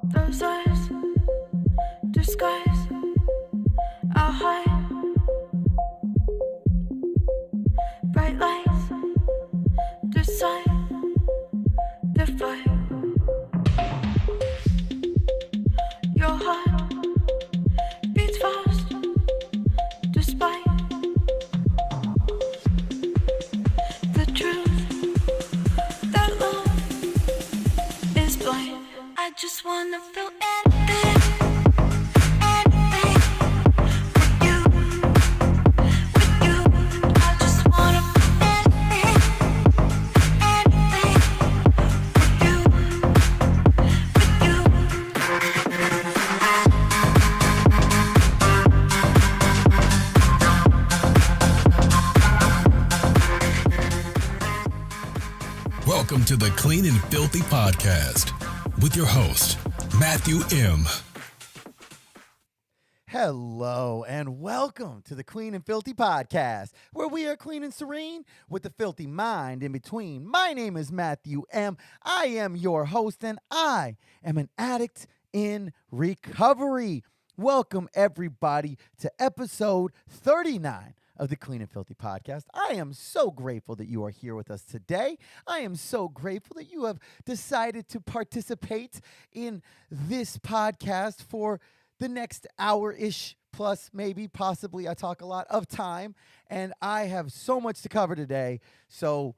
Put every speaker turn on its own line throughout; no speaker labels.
Those eyes disguise our hide. Bright lights decide the fight. Your heart beats fast despite the truth that love is blind. I just wanna feel anything, anything with you, with you. I just wanna feel anything, anything with you, with you.
Welcome to the Clean and Filthy podcast with your host, Matthew M.
Hello and welcome to the Clean and Filthy podcast, where we are clean and serene with the filthy mind in between. My name is Matthew M. I am your host and I am an addict in recovery. Welcome everybody to episode 39 of the Clean and Filthy podcast. I am so grateful that you are here with us today. I am so grateful that you have decided to participate in this podcast for the next hour-ish plus, maybe, possibly, I talk a lot of time, and I have so much to cover today. So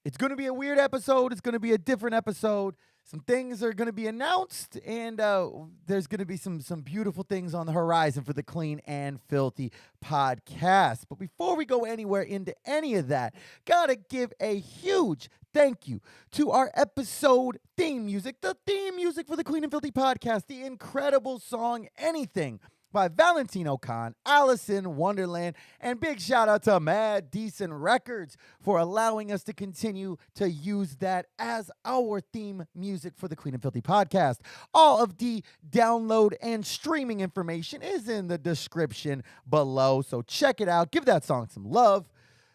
it's going to be a weird episode. It's going to be a different episode. Some things are going to be announced, and there's going to be some beautiful things on the horizon for the Clean and Filthy podcast. But before we go anywhere into any of that, got to give a huge thank you to our episode theme music, the theme music for the Clean and Filthy podcast, the incredible song Anything by Valentino Khan, Allison Wonderland, and big shout out to Mad Decent Records for allowing us to continue to use that as our theme music for the Clean and Filthy podcast. All of the download and streaming information is in the description below, so check it out. Give that song some love.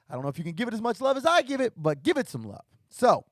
I don't know if you can give it as much love as I give it, but give it some love. So,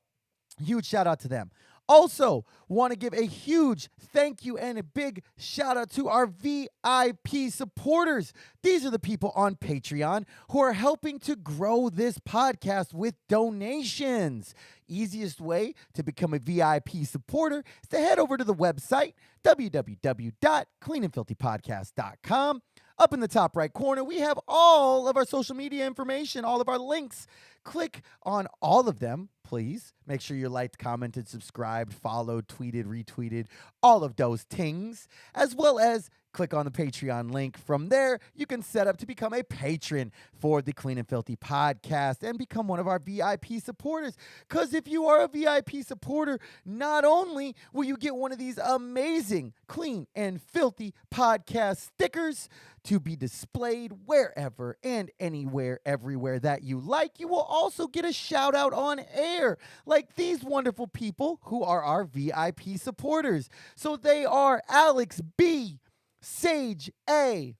huge shout out to them. Also, want to give a huge thank you and a big shout out to our VIP supporters. These are the people on Patreon who are helping to grow this podcast with donations. Easiest way to become a VIP supporter is to head over to the website, www.cleanandfilthypodcast.com. Up in the top right corner, we have all of our social media information, all of our links. Click on all of them, please. Make sure you're liked, commented, subscribed, followed, tweeted, retweeted, all of those things, as well as click on the Patreon link. From there, you can set up to become a patron for the Clean and Filthy podcast and become one of our VIP supporters. Because if you are a VIP supporter, not only will you get one of these amazing Clean and Filthy podcast stickers to be displayed wherever and anywhere, everywhere that you like, you will also get a shout out on air like these wonderful people who are our VIP supporters. So they are Alex B., Sage A.,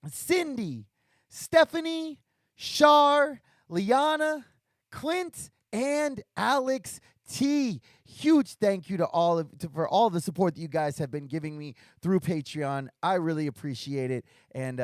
Cindy, Stephanie, Shar, Liana, Clint, and Alex T. Huge thank you to for all the support that you guys have been giving me through Patreon. I really appreciate it, and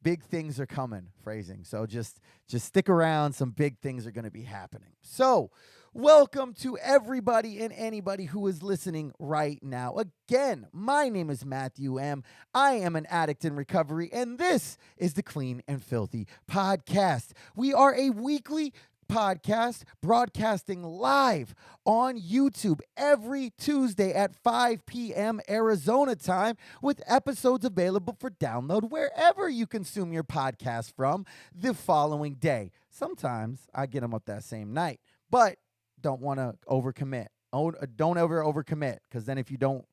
big things are coming. Phrasing, so just stick around. Some big things are going to be happening. So, welcome to everybody and anybody who is listening right now. Again, my name is Matthew M. I am an addict in recovery, and this is the Clean and Filthy podcast. We are a weekly podcast broadcasting live on YouTube every Tuesday at 5 p.m. Arizona time, with episodes available for download wherever you consume your podcast from the following day. Sometimes I get them up that same night, but don't want to overcommit. Don't ever overcommit, because then if you don't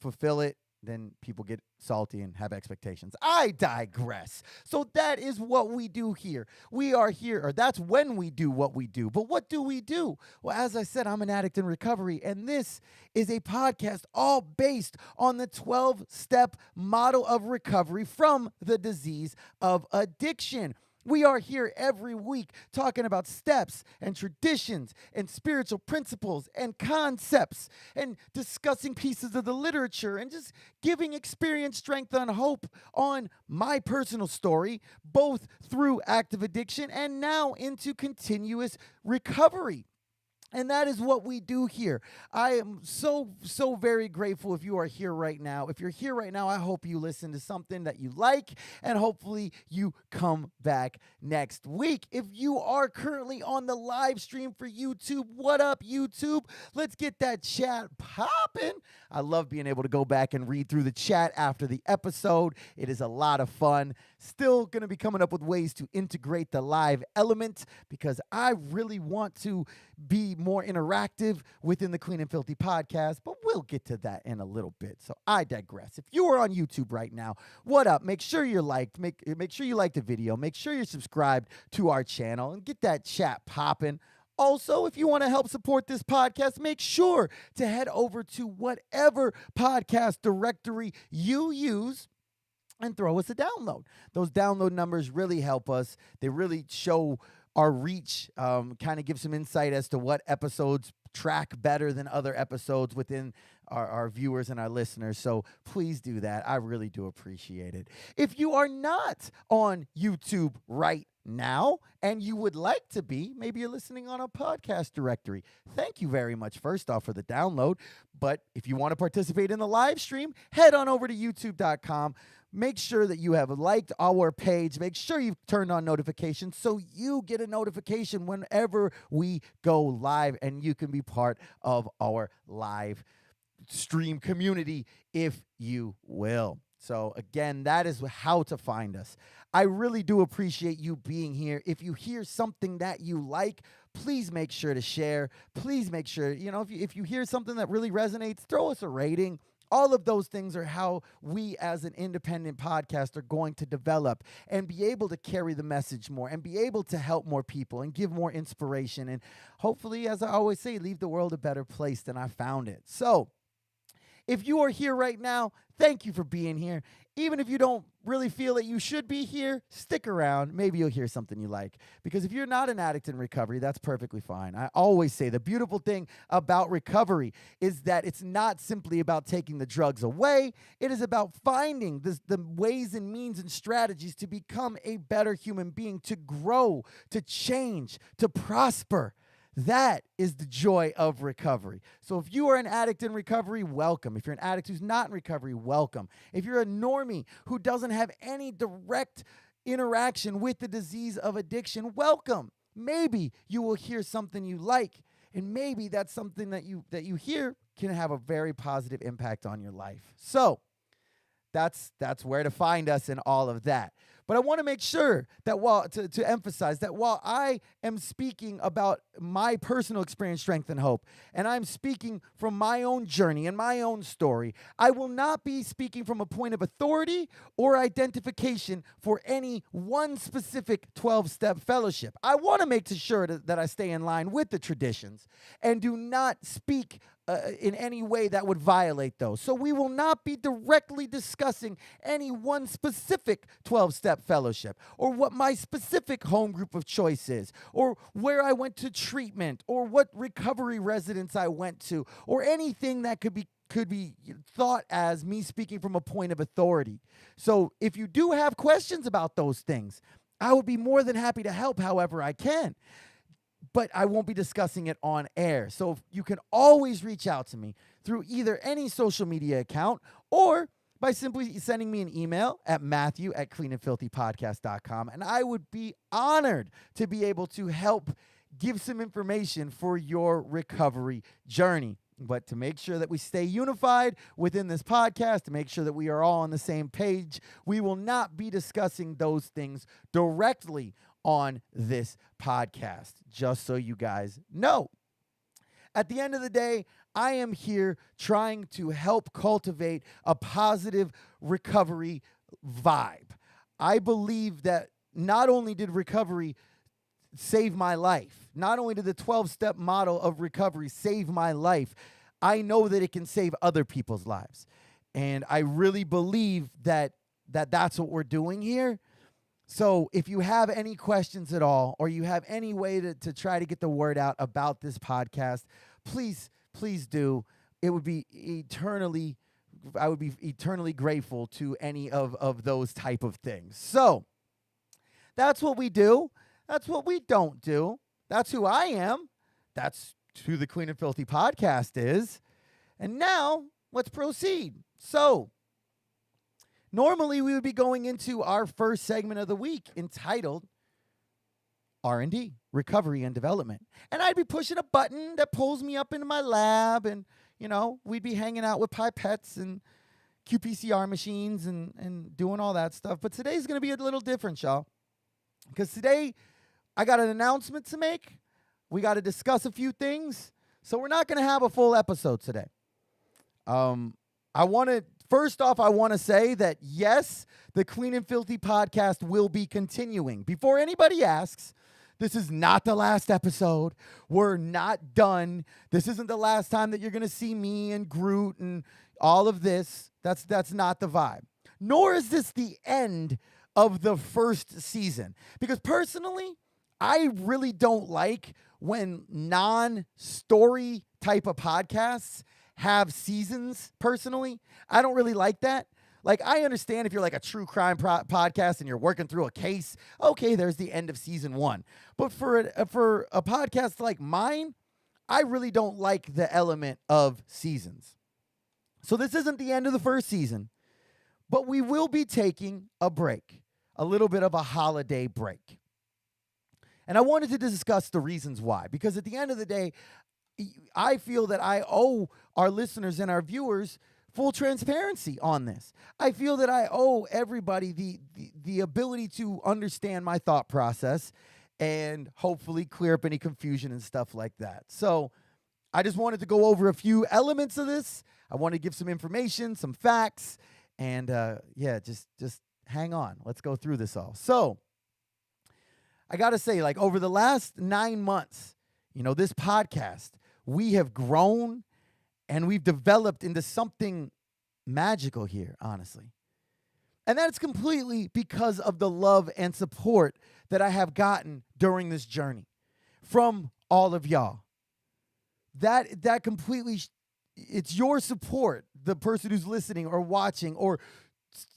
fulfill it, then people get salty and have expectations. I digress. So that is what we do here. We are here, or that's when we do what we do. But what do we do? Well, as I said, I'm an addict in recovery, and this is a podcast all based on the 12-step model of recovery from the disease of addiction. We are here every week talking about steps and traditions and spiritual principles and concepts and discussing pieces of the literature and just giving experience, strength, and hope on my personal story, both through active addiction and now into continuous recovery. And that is what we do here. I am so very grateful if you are here right now. If you're here right now, I hope you listen to something that you like, and hopefully you come back next week. If you are currently on the live stream for YouTube, what up, YouTube? Let's get that chat popping. I love being able to go back and read through the chat after the episode. It is a lot of fun. Still going to be coming up with ways to integrate the live element because I really want to be more interactive within the Clean and Filthy podcast, but we'll get to that in a little bit. So I digress. If you are on YouTube right now, what up? Make sure you're liked. Make sure you like the video. Make sure you're subscribed to our channel and get that chat popping. Also, if you want to help support this podcast, make sure to head over to whatever podcast directory you use and throw us a download. Those download numbers really help us. They really show our reach, kind of give some insight as to what episodes track better than other episodes within our viewers and our listeners. So please do that. I really do appreciate it. If you are not on YouTube right now and you would like to be, maybe you're listening on a podcast directory. Thank you very much, first off, for the download. But if you want to participate in the live stream, head on over to youtube.com. Make sure that you have liked our page. Make sure you've turned on notifications so you get a notification whenever we go live, and you can be part of our live stream community, if you will. So again, that is how to find us. I really do appreciate you being here. If you hear something that you like, please make sure to share. Please make sure, if you hear something that really resonates, throw us a rating. All of those things are how we as an independent podcast are going to develop and be able to carry the message more and be able to help more people and give more inspiration. And hopefully, as I always say, leave the world a better place than I found it. So if you are here right now, thank you for being here. Even if you don't really feel that you should be here, stick around. Maybe you'll hear something you like. Because if you're not an addict in recovery, that's perfectly fine. I always say the beautiful thing about recovery is that it's not simply about taking the drugs away. It is about finding the ways and means and strategies to become a better human being, to grow, to change, to prosper. That is the joy of recovery. So if you are an addict in recovery, welcome. If you're an addict who's not in recovery, welcome. If you're a normie who doesn't have any direct interaction with the disease of addiction, welcome. Maybe you will hear something you like, and maybe that's something that you hear can have a very positive impact on your life. So that's where to find us and all of that. But I want to make sure that to emphasize that while I am speaking about my personal experience, strength, and hope, and I'm speaking from my own journey and my own story, I will not be speaking from a point of authority or identification for any one specific 12-step fellowship. I want to make sure that I stay in line with the traditions and do not speak in any way that would violate those. So we will not be directly discussing any one specific 12-step fellowship or what my specific home group of choice is or where I went to treatment or what recovery residence I went to or anything that could be thought as me speaking from a point of authority. So if you do have questions about those things, I would be more than happy to help however I can. But I won't be discussing it on air. So you can always reach out to me through either any social media account or by simply sending me an email at matthew@cleanandfilthypodcast.com. And I would be honored to be able to help give some information for your recovery journey. But to make sure that we stay unified within this podcast, to make sure that we are all on the same page, we will not be discussing those things directly on this podcast, just so you guys know. At the end of the day, I am here trying to help cultivate a positive recovery vibe. I believe that not only did recovery save my life, not only did the 12-step model of recovery save my life, I know that it can save other people's lives. And I really believe that that's what we're doing here. So if you have any questions at all, or you have any way to try to get the word out about this podcast, please do. It would be I would be eternally grateful to any of those type of things. So that's what we do. That's what we don't do. That's who I am. That's who the Clean and Filthy podcast is. And now let's proceed. So normally we would be going into our first segment of the week entitled R&D, Recovery and Development. And I'd be pushing a button that pulls me up into my lab, and, we'd be hanging out with pipettes and qPCR machines and doing all that stuff. But today's going to be a little different, y'all. Because today I got an announcement to make. We got to discuss a few things. So we're not going to have a full episode today. First off, I want to say that, yes, the Clean and Filthy podcast will be continuing. Before anybody asks, this is not the last episode. We're not done. This isn't the last time that you're going to see me and Groot and all of this. That's not the vibe. Nor is this the end of the first season. Because personally, I really don't like when non-story type of podcasts have seasons. Personally, I don't really like that. Like, I understand if you're like a true crime podcast and you're working through a case, okay, there's the end of season 1. But for a podcast like mine, I really don't like the element of seasons. So this isn't the end of the first season, but we will be taking a break, a little bit of a holiday break. And I wanted to discuss the reasons why, because at the end of the day, I feel that I owe our listeners and our viewers full transparency on this. I feel that I owe everybody the ability to understand my thought process and hopefully clear up any confusion and stuff like that. So I just wanted to go over a few elements of this. I want to give some information, some facts, and just hang on. Let's go through this all. So I got to say, like, over the last 9 months, this podcast, we have grown and we've developed into something magical here, honestly. And that's completely because of the love and support that I have gotten during this journey from all of y'all. That completely, it's your support, the person who's listening or watching or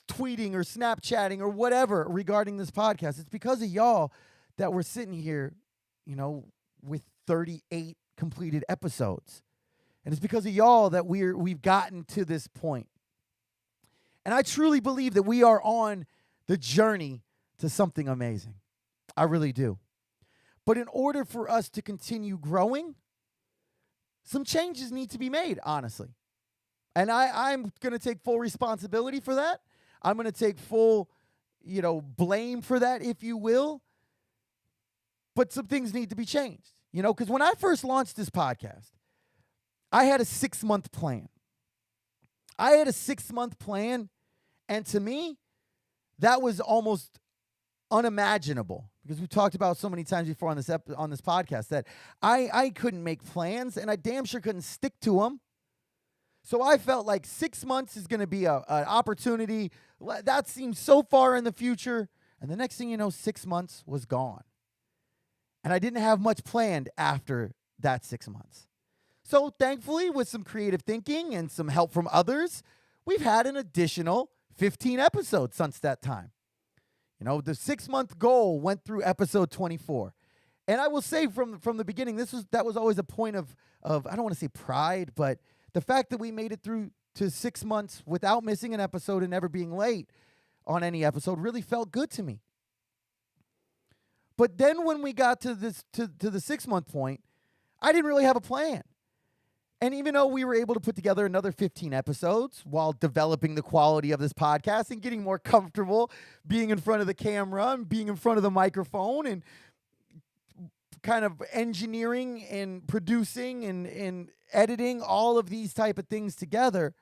tweeting or Snapchatting or whatever regarding this podcast. It's because of y'all that we're sitting here, with 38 completed episodes. And it's because of y'all that we've gotten to this point. And I truly believe that we are on the journey to something amazing. I really do. But in order for us to continue growing, some changes need to be made, honestly. And I'm going to take full responsibility for that. I'm going to take full, blame for that, if you will. But some things need to be changed, because when I first launched this podcast, I had a 6-month plan. And to me, that was almost unimaginable, because we talked about so many times before on this podcast that I couldn't make plans, and I damn sure couldn't stick to them. So I felt like 6 months is going to be an opportunity. That seemed so far in the future. And the next thing you know, 6 months was gone. And I didn't have much planned after that 6 months. So thankfully, with some creative thinking and some help from others, we've had an additional 15 episodes since that time. The 6-month goal went through episode 24. And I will say from the beginning, that was always a point of I don't want to say pride, but the fact that we made it through to 6 months without missing an episode and never being late on any episode really felt good to me. But then when we got to the 6-month point, I didn't really have a plan. And even though we were able to put together another 15 episodes while developing the quality of this podcast and getting more comfortable being in front of the camera and being in front of the microphone and kind of engineering and producing and editing all of these type of things together,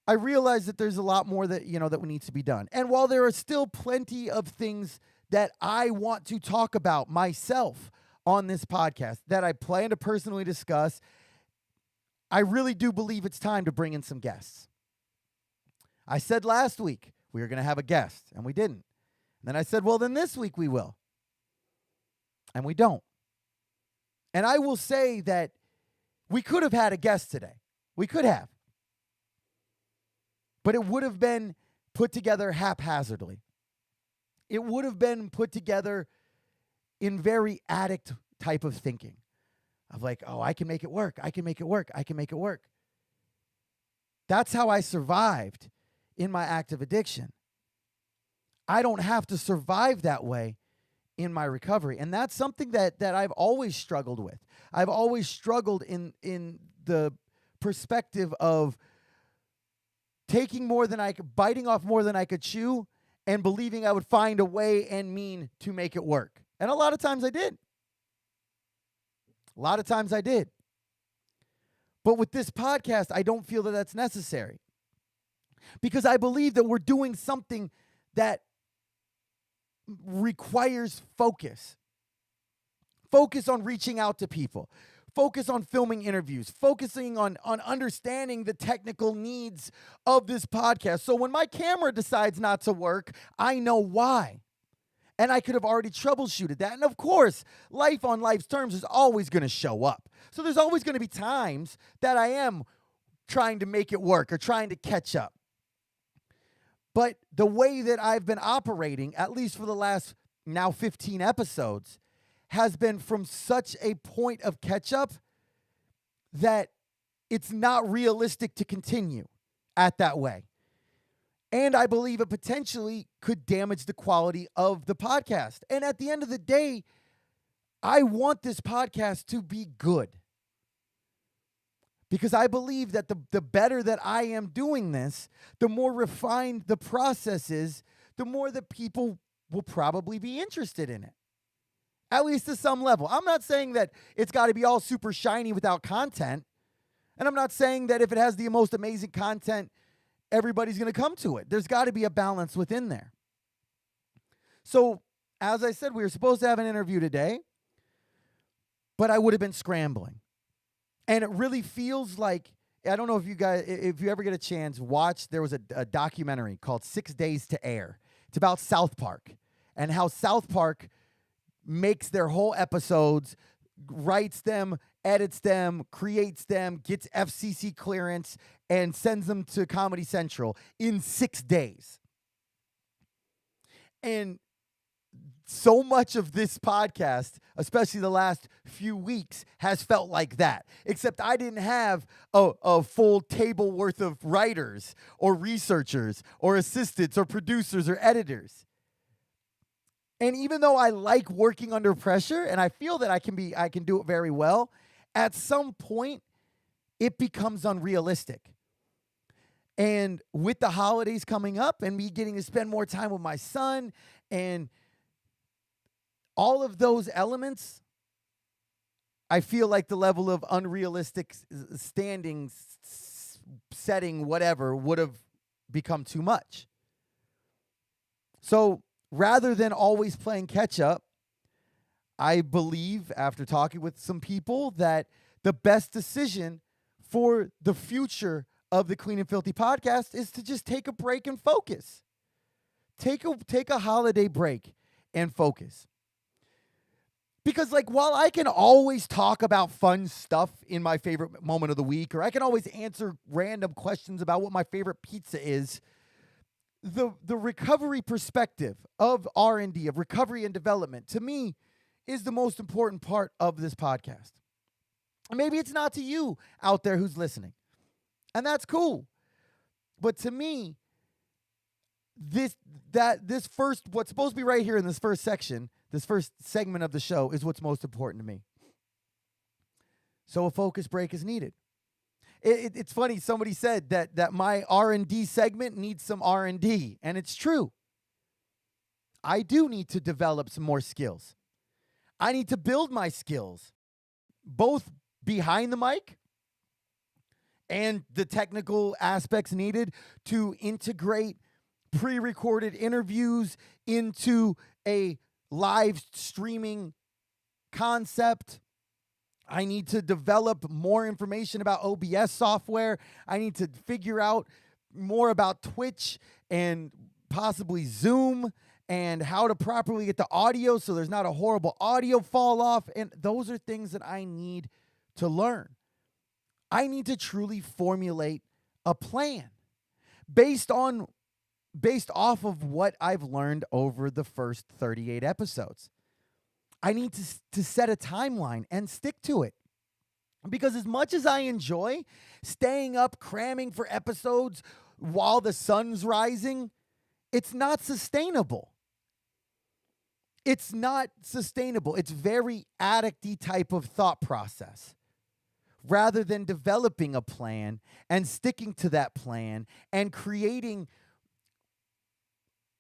I realize that there's a lot more that, that needs to be done. And while there are still plenty of things that I want to talk about myself on this podcast that I plan to personally discuss, I really do believe it's time to bring in some guests. I said last week we were going to have a guest, and we didn't. And then I said, well, then this week we will. And we don't. And I will say that we could have had a guest today. We could have. But it would have been put together haphazardly. It would have been put together in very addict type of thinking. Of like, oh, I can make it work. I can make it work. I can make it work. That's how I survived in my active addiction. I don't have to survive that way in my recovery. And that's something that I've always struggled with. I've always struggled in the perspective of taking more than I could, biting off more than I could chew, and believing I would find a way and mean to make it work. And a lot of times I did. A lot of times I did. But with this podcast, I don't feel that that's necessary. Because I believe that we're doing something that requires focus. Focus on reaching out to people. Focus on filming interviews. Focusing on understanding the technical needs of this podcast. So when my camera decides not to work, I know why. And I could have already troubleshooted that. And of course, life on life's terms is always going to show up. So there's always going to be times that I am trying to make it work or trying to catch up. But the way that I've been operating, at least for the last now 15 episodes, has been from such a point of catch up that it's not realistic to continue at that way. And I believe it potentially could damage the quality of the podcast. And at the end of the day, I want this podcast to be good. Because I believe that the better that I am doing this, the more refined the process is, the more that people will probably be interested in it. At least to some level. I'm not saying that it's got to be all super shiny without content. And I'm not saying that if it has the most amazing content, everybody's going to come to it. There's got to be a balance within there. So, as I said, we were supposed to have an interview today, but I would have been scrambling. And it really feels like, I don't know if you guys, if you ever get a chance, watch, there was a documentary called 6 Days to Air. It's about South Park and how South Park makes their whole episodes, writes them, edits them, creates them, gets FCC clearance, and sends them to Comedy Central in 6 days. And so much of this podcast, especially the last few weeks, has felt like that. Except I didn't have a full table worth of writers or researchers or assistants or producers or editors. And even though I like working under pressure and I feel that I can do it very well, at some point it becomes unrealistic. And with the holidays coming up and me getting to spend more time with my son and all of those elements, I feel like the level of unrealistic setting, whatever, would have become too much. So rather than always playing catch up, I believe, after talking with some people, that the best decision for the future of the Clean and Filthy podcast is to just take a break and focus. Take a holiday break and focus. Because, like, while I can always talk about fun stuff in my favorite moment of the week, or I can always answer random questions about what my favorite pizza is, the recovery perspective of R&D, of recovery and development, to me, is the most important part of this podcast. And maybe it's not to you out there who's listening. And that's cool. But to me, what's supposed to be right here in this first section, this first segment of the show, is what's most important to me. So a focus break is needed. It's funny, somebody said that my R&D segment needs some R&D, and it's true. I do need to develop some more skills. I need to build my skills, both behind the mic and the technical aspects needed to integrate pre-recorded interviews into a live streaming concept. I need to develop more information about OBS software. I need to figure out more about Twitch and possibly Zoom and how to properly get the audio so there's not a horrible audio fall off. And those are things that I need to learn. I need to truly formulate a plan based off of what I've learned over the first 38 episodes. I need to set a timeline and stick to it. Because as much as I enjoy staying up cramming for episodes while the sun's rising, it's not sustainable. It's not sustainable. It's very addict-y type of thought process. Rather than developing a plan and sticking to that plan and creating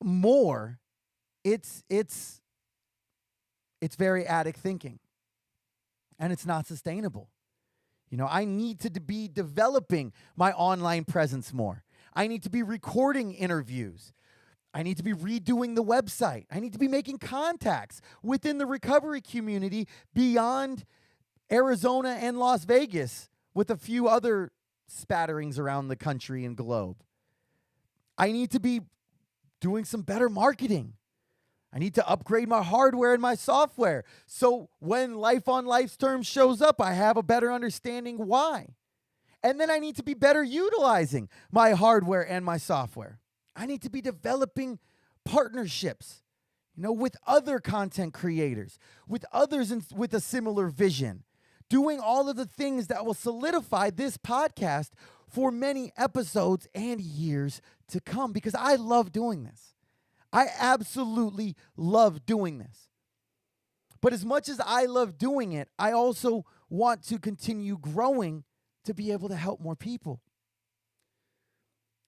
more, it's very addict thinking. And it's not sustainable. You know, I need to be developing my online presence more. I need to be recording interviews. I need to be redoing the website. I need to be making contacts within the recovery community beyond Arizona and Las Vegas with a few other spatterings around the country and globe. I need to be doing some better marketing. I need to upgrade my hardware and my software. So when Life on Life's Terms shows up, I have a better understanding why. And then I need to be better utilizing my hardware and my software. I need to be developing partnerships, with other content creators, with others with a similar vision, doing all of the things that will solidify this podcast for many episodes and years to come, because I love doing this. I absolutely love doing this. But as much as I love doing it, I also want to continue growing to be able to help more people.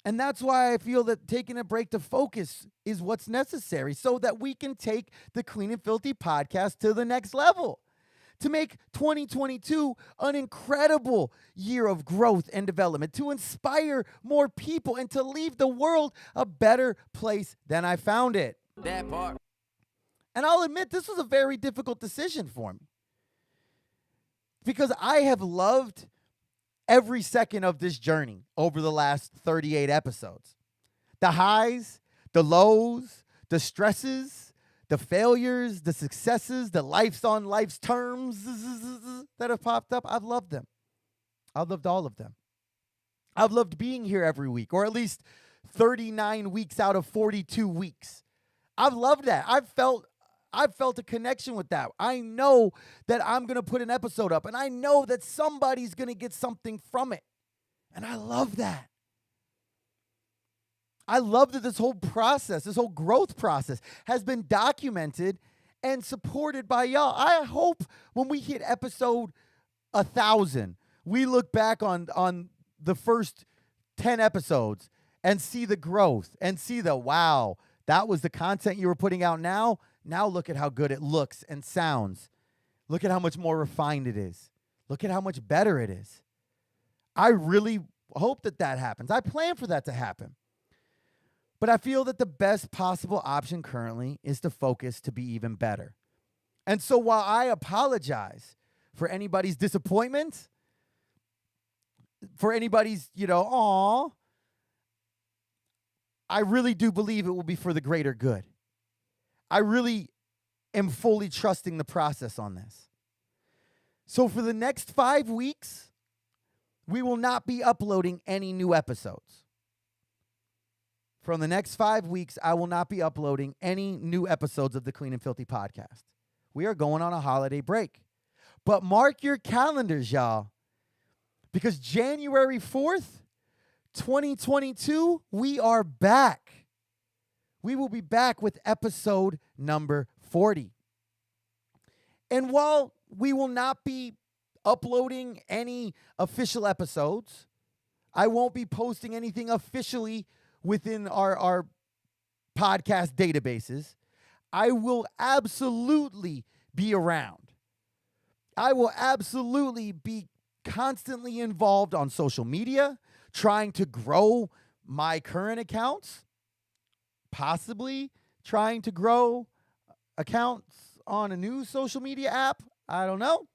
And that's why I feel that taking a break to focus is what's necessary so that we can take the Clean and Filthy podcast to the next level, to make 2022 an incredible year of growth and development, to inspire more people and to leave the world a better place than I found it.
That part.
And I'll admit, this was a very difficult decision for me because I have loved every second of this journey over the last 38 episodes. The highs, the lows, the stresses, the failures, the successes, the life's on life's terms that have popped up, I've loved them. I've loved all of them. I've loved being here every week, or at least 39 weeks out of 42 weeks. I've loved that. I've felt a connection with that. I know that I'm going to put an episode up, and I know that somebody's going to get something from it. And I love that. I love that this whole process, this whole growth process has been documented and supported by y'all. I hope when we hit episode 1,000, we look back on the first 10 episodes and see the growth and see the, wow, that was the content you were putting out now. Now look at how good it looks and sounds. Look at how much more refined it is. Look at how much better it is. I really hope that happens. I plan for that to happen. But I feel that the best possible option currently is to focus to be even better. And so while I apologize for anybody's disappointment, for anybody's, aw, I really do believe it will be for the greater good. I really am fully trusting the process on this. So for the next 5 weeks, we will not be uploading any new episodes. From the next 5 weeks, I will not be uploading any new episodes of the Clean and Filthy podcast. We are going on a holiday break. But mark your calendars, y'all, because January 4th, 2022, we are back. We will be back with episode number 40. And while we will not be uploading any official episodes, I won't be posting anything officially within our podcast databases, I will absolutely be around. I will absolutely be constantly involved on social media, trying to grow my current accounts, possibly trying to grow accounts on a new social media app. I don't know.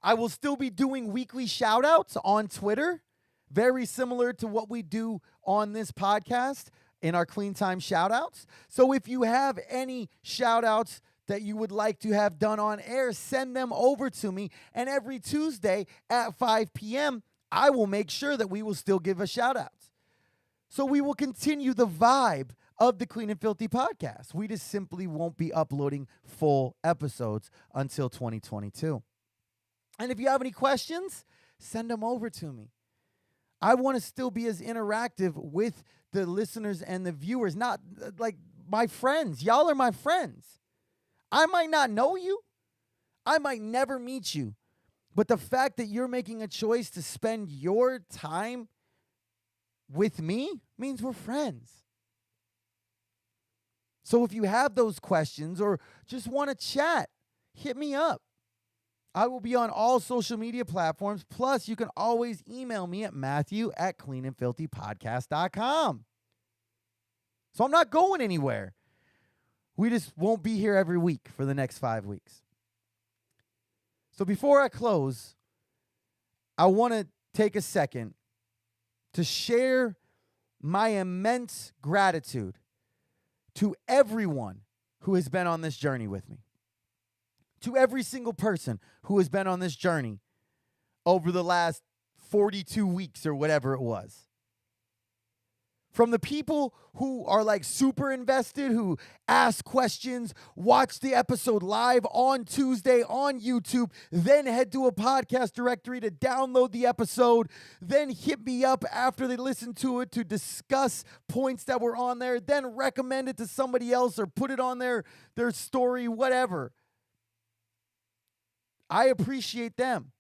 I will still be doing weekly shout outs on Twitter, very similar to what we do on this podcast in our Clean Time shout outs. So if you have any shout outs that you would like to have done on air, send them over to me. And every Tuesday at 5 p.m., I will make sure that we will still give a shout out. So we will continue the vibe of the Clean and Filthy podcast. We just simply won't be uploading full episodes until 2022. And if you have any questions, send them over to me. I want to still be as interactive with the listeners and the viewers, not like my friends. Y'all are my friends. I might not know you. I might never meet you. But the fact that you're making a choice to spend your time with me means we're friends. So if you have those questions or just want to chat, hit me up. I will be on all social media platforms. Plus, you can always email me at matthew@cleanandfilthypodcast.com. So I'm not going anywhere. We just won't be here every week for the next 5 weeks. So before I close, I want to take a second to share my immense gratitude to everyone who has been on this journey with me. To every single person who has been on this journey over the last 42 weeks or whatever it was. From the people who are like super invested, who ask questions, watch the episode live on Tuesday on YouTube, then head to a podcast directory to download the episode, then hit me up after they listen to it to discuss points that were on there, then recommend it to somebody else or put it on their story, whatever. I appreciate them.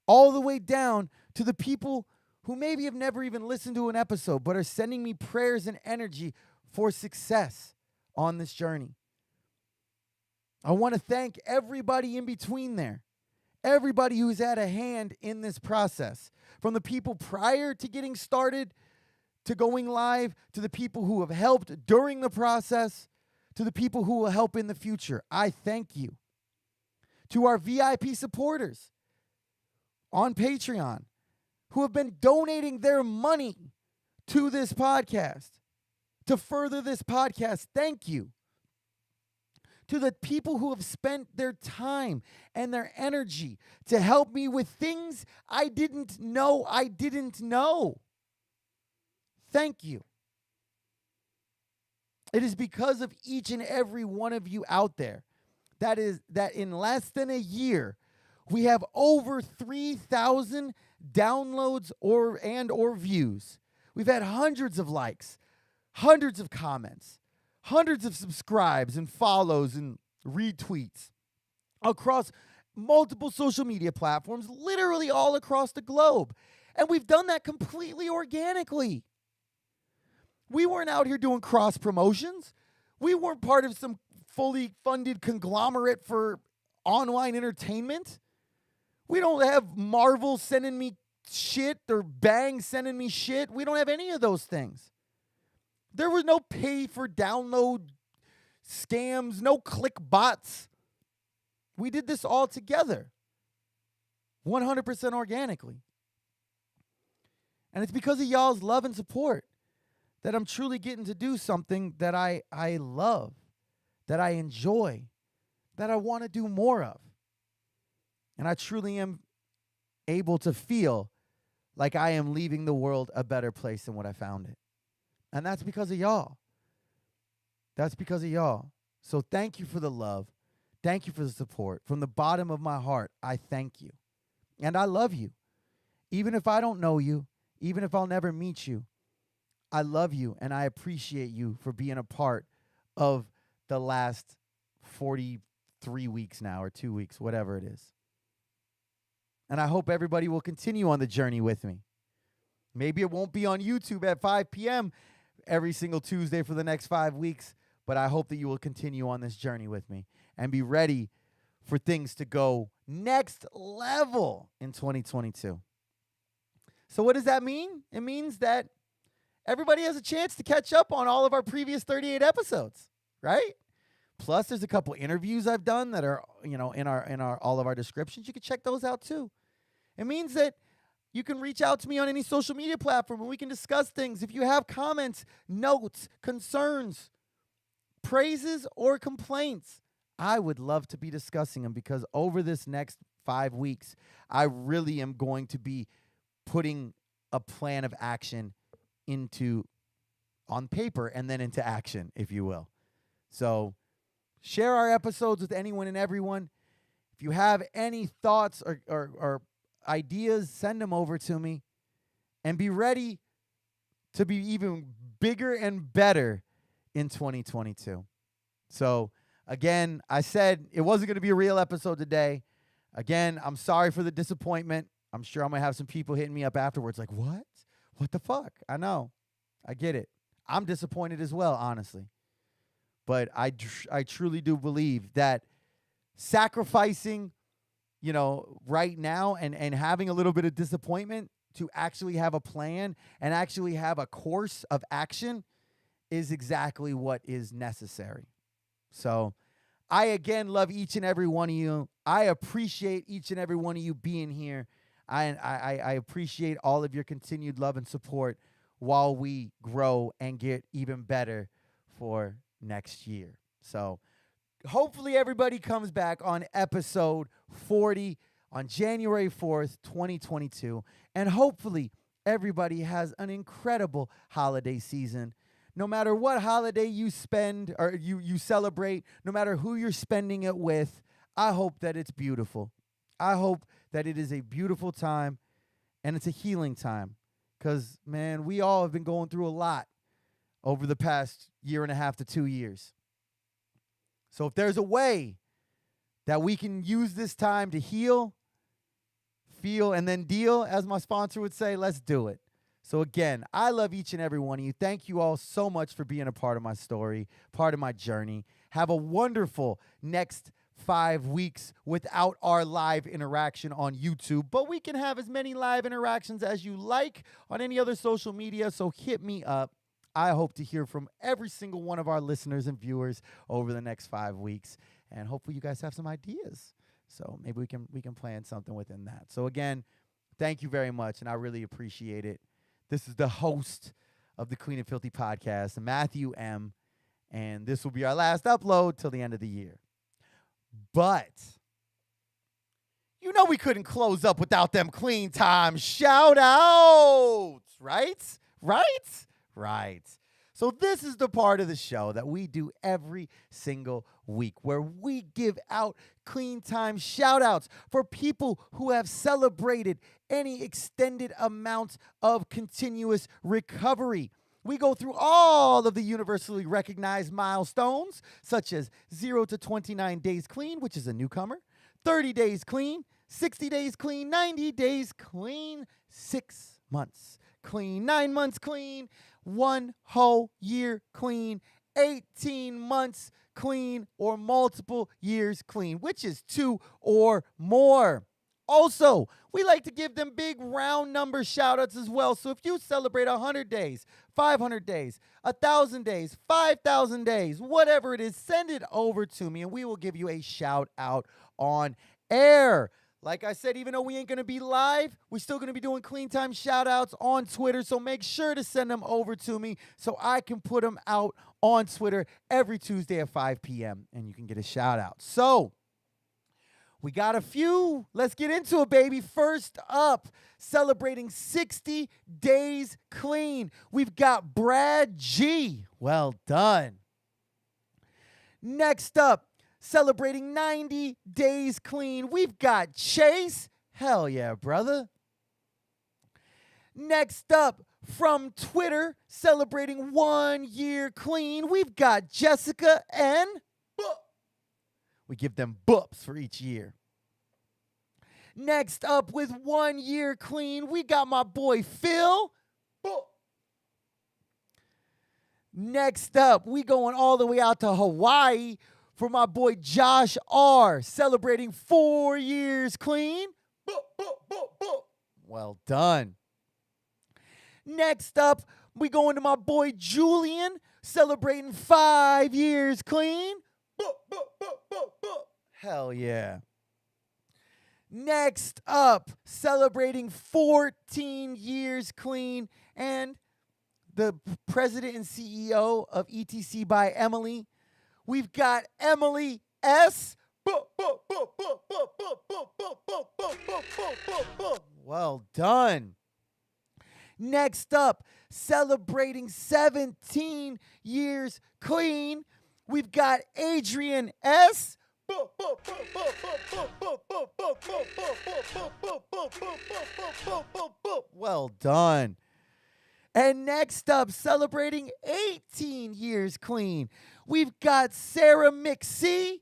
All the way down to the people who maybe have never even listened to an episode but are sending me prayers and energy for success on this journey. I want to thank everybody in between there. Everybody who's had a hand in this process. From the people prior to getting started, to going live, to the people who have helped during the process, to the people who will help in the future. I thank you. To our VIP supporters on Patreon who have been donating their money to this podcast, to further this podcast, thank you. To the people who have spent their time and their energy to help me with things I didn't know. Thank you. It is because of each and every one of you out there that in less than a year, we have over 3,000 downloads or views. We've had hundreds of likes, hundreds of comments, hundreds of subscribes and follows and retweets across multiple social media platforms, literally all across the globe. And we've done that completely organically. We weren't out here doing cross promotions. We weren't part of some fully funded conglomerate for online entertainment. We don't have Marvel sending me shit or Bang sending me shit. We don't have any of those things. There was no pay for download scams, no click bots. We did this all together, 100% organically. And it's because of y'all's love and support that I'm truly getting to do something that I love, that I enjoy, that I want to do more of. And I truly am able to feel like I am leaving the world a better place than what I found it. And that's because of y'all. That's because of y'all. So thank you for the love. Thank you for the support. From the bottom of my heart, I thank you. And I love you. Even if I don't know you, even if I'll never meet you, I love you and I appreciate you for being a part of the last 43 weeks now or 2 weeks, whatever it is. And I hope everybody will continue on the journey with me. Maybe it won't be on YouTube at 5 p.m. every single Tuesday for the next 5 weeks, but I hope that you will continue on this journey with me and be ready for things to go next level in 2022. So what does that mean? It means that everybody has a chance to catch up on all of our previous 38 episodes, right? Plus, there's a couple interviews I've done that are, in our all of our descriptions. You can check those out too. It means that you can reach out to me on any social media platform and we can discuss things. If you have comments, notes, concerns, praises, or complaints, I would love to be discussing them, because over this next 5 weeks, I really am going to be putting a plan of action on paper and then into action, if you will. So share our episodes with anyone and everyone. If you have any thoughts or ideas, send them over to me, and be ready to be even bigger and better in 2022. So again, I said it wasn't going to be a real episode today. Again, I'm sorry for the disappointment. I'm sure I'm going to have some people hitting me up afterwards like, what? What the fuck? I know. I get it. I'm disappointed as well, honestly. But I truly do believe that sacrificing, right now and having a little bit of disappointment to actually have a plan and actually have a course of action is exactly what is necessary. So I, again, love each and every one of you. I appreciate each and every one of you being here. I appreciate all of your continued love and support while we grow and get even better for next year. So hopefully everybody comes back on episode 40 on January 4th, 2022. And hopefully everybody has an incredible holiday season. No matter what holiday you spend or you celebrate, no matter who you're spending it with, I hope that it's beautiful. I hope that it is a beautiful time and it's a healing time. Because, man, we all have been going through a lot over the past year and a half to 2 years. So if there's a way that we can use this time to heal, feel, and then deal, as my sponsor would say, let's do it. So again, I love each and every one of you. Thank you all so much for being a part of my story, part of my journey. Have a wonderful next 5 weeks without our live interaction on YouTube. But we can have as many live interactions as you like on any other social media, so hit me up. I hope to hear from every single one of our listeners and viewers over the next 5 weeks. And hopefully you guys have some ideas. So maybe we can plan something within that. So again, thank you very much, and I really appreciate it. This is the host of the Clean and Filthy podcast, Matthew M., and this will be our last upload till the end of the year. But we couldn't close up without them clean time shout outs, right? So this is the part of the show that we do every single week where we give out clean time shout outs for people who have celebrated any extended amounts of continuous recovery. We go through all of the universally recognized milestones, such as 0 to 29 days clean, which is a newcomer, 30 days clean, 60 days clean, 90 days clean, 6 months clean, 9 months clean, 1 whole year clean, 18 months clean, or multiple years clean, which is 2 or more. Also, we like to give them big round number shout outs as well. So if you celebrate 100 days, 500 days, 1,000 days, 5,000 days, whatever it is, send it over to me and we will give you a shout out on air. Like I said, even though we ain't going to be live, we're still going to be doing clean time shout outs on Twitter. So make sure to send them over to me so I can put them out on Twitter every Tuesday at 5 p.m. and you can get a shout out. So we got a few. Let's get into it, baby. First up, celebrating 60 days clean, we've got Brad G. Well done. Next up, celebrating 90 days clean, we've got Chase. Hell yeah, brother. Next up, from Twitter, celebrating 1 year clean, we've got Jessica and we give them boops for each year. Next up, with 1 year clean, we got my boy Phil. Next up, we going all the way out to Hawaii for my boy Josh R, celebrating 4 years clean. Well done. Next up, we going to my boy Julian, celebrating 5 years clean. Hell yeah. Next up, celebrating 14 years clean, and the president and CEO of ETC by Emily. We've got Emily S. Well done. Next up, celebrating 17 years clean, we've got Adrian S. Well done. And next up, celebrating 18 years clean, we've got Sarah McC.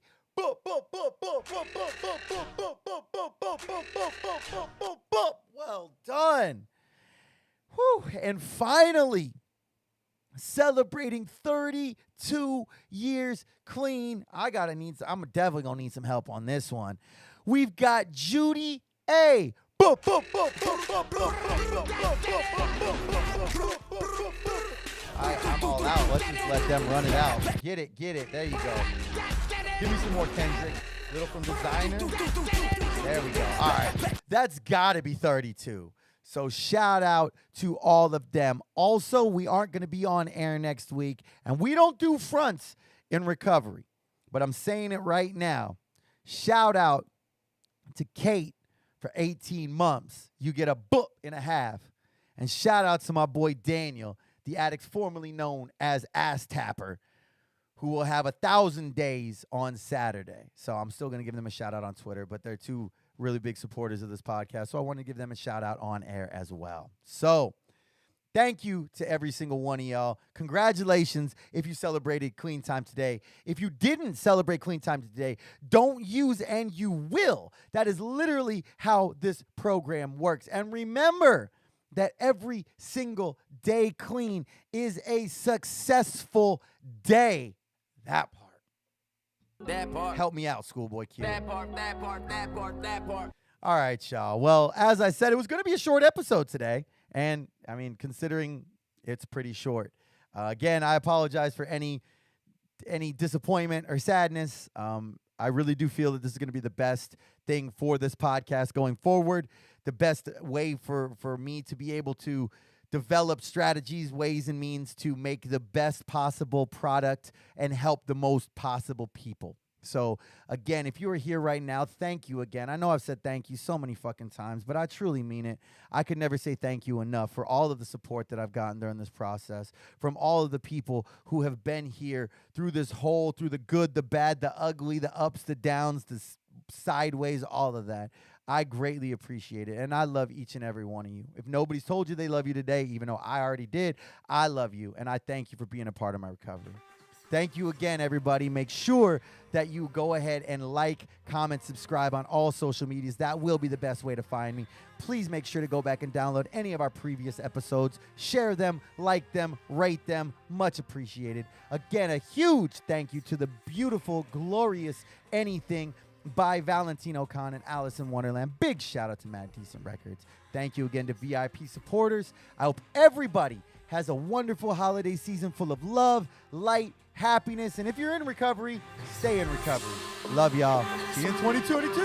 Well done. Whew. And finally, celebrating 32 years clean. I'm definitely going to need some help on this one. We've got Judy A. I'm all out. Let's just let them run it out. Get it. There you go. Give me some more Kendrick. Little from Designer. There we go. All right. That's got to be 32. So shout out to all of them. Also, we aren't going to be on air next week, and we don't do fronts in recovery. But I'm saying it right now. Shout out to Kate for 18 months. You get a book and a half. And shout out to my boy Daniel, the addict formerly known as Ass Tapper, who will have 1,000 days on Saturday. So I'm still going to give them a shout out on Twitter, but they're two really big supporters of this podcast. So I want to give them a shout out on air as well. So thank you to every single one of y'all. Congratulations if you celebrated Clean Time today. If you didn't celebrate Clean Time today, don't use and you will. That is literally how this program works. And remember that every single day clean is a successful day. That part.
That part.
Help me out, Schoolboy Q.
That part.
All right, y'all. Well, as I said, it was going to be a short episode today. And, I mean, considering it's pretty short. Again, I apologize for any disappointment or sadness. I really do feel that this is going to be the best thing for this podcast going forward. The best way for me to be able to develop strategies, ways, and means to make the best possible product and help the most possible people. So, again, if you are here right now, thank you again. I know I've said thank you so many fucking times, but I truly mean it. I could never say thank you enough for all of the support that I've gotten during this process, from all of the people who have been here through this whole, through the good, the bad, the ugly, the ups, the downs, the sideways, all of that. I greatly appreciate it, and I love each and every one of you. If nobody's told you they love you today, even though I already did, I love you, and I thank you for being a part of my recovery. Thank you again, everybody. Make sure that you go ahead and like, comment, subscribe on all social medias. That will be the best way to find me. Please make sure to go back and download any of our previous episodes. Share them, like them, rate them. Much appreciated. Again, a huge thank you to the beautiful, glorious Anything by Valentino Khan and Alice in Wonderland. Big shout out to Mad Decent Records. Thank you again to VIP supporters. I hope everybody has a wonderful holiday season full of love, light, happiness, and if you're in recovery, stay in recovery. Love y'all. See you in 2022.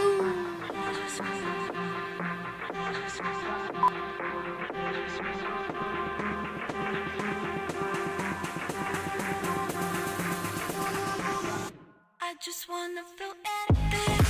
I just wanna feel anything.